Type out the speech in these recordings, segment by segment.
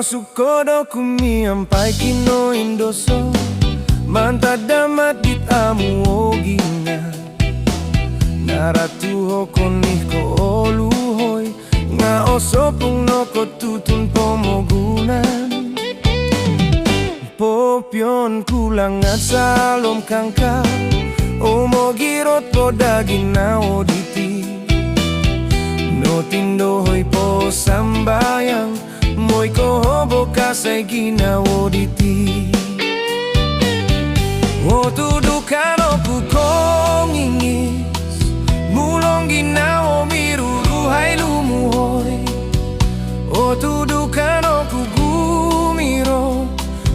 sukodo kumi ampai kino indoso manta damat dit amu ogina naratu hokonih ko oluhoi nga osopung no ko tutun pomogunan popion kulangat salom kangka omogirot podagina oditi no tindohoy po sambayang moy ko hobo kasay ginawo diti o tudukan oku kong ingis mulong ginawo miruruhay lumuhoy o tudukan oku gumiro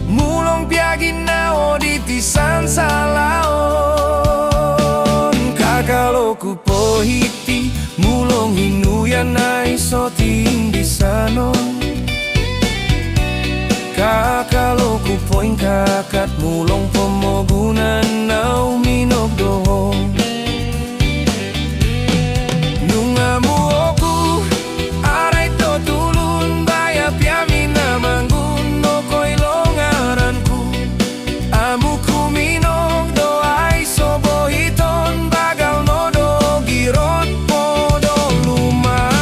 mulong piaginawo diti sansalaon kakaloku pohiti mulong hinuyan ay soting disanon kakaloku poing kakat mulong pomogunan nau minog dohong nungamu oku aray to tulun bayap yamin na manggun no ko'y longaranku amu kuminog do ay sobohiton bagal no do girot po do luma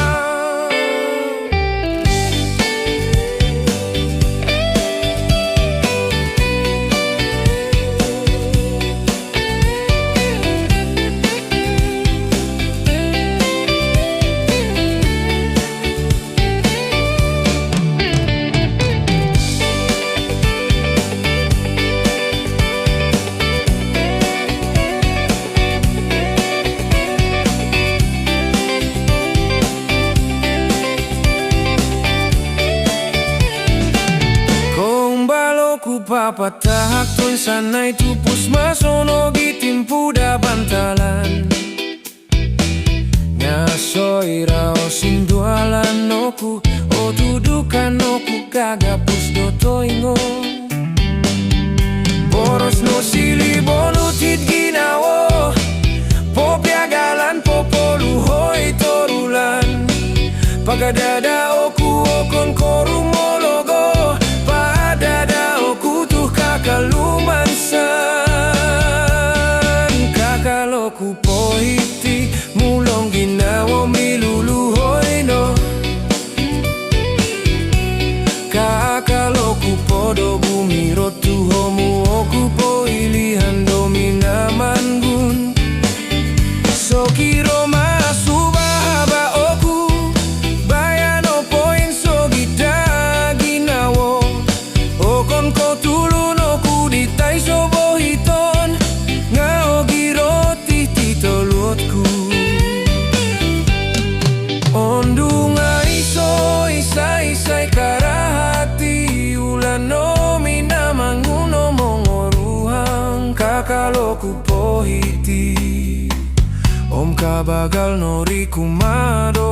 papatahak to'y sanay tupos masonog itimpuda bantalan ngasoy rao sindualan oku o tudukan oku kagapus do toingo boros no sili bonutid ginawo popiagalan popoluhoy torulan pagadada oku okon korumologo padada oku tuh kakalumansan kakaloku pohiti mulong ginawo miluluhoy no kakaloku podo bumiro tuhomu oku po ilihan dominamangun sokiro masubahaba oku bayano poin sogita ginawo okon ko tulun oku ditay sobohiton nga ogiroti titolotku ondung aiso isa-isay karahati ulan no minamanguno mongoruhang kakaloku pohiti om kabagal no rikumado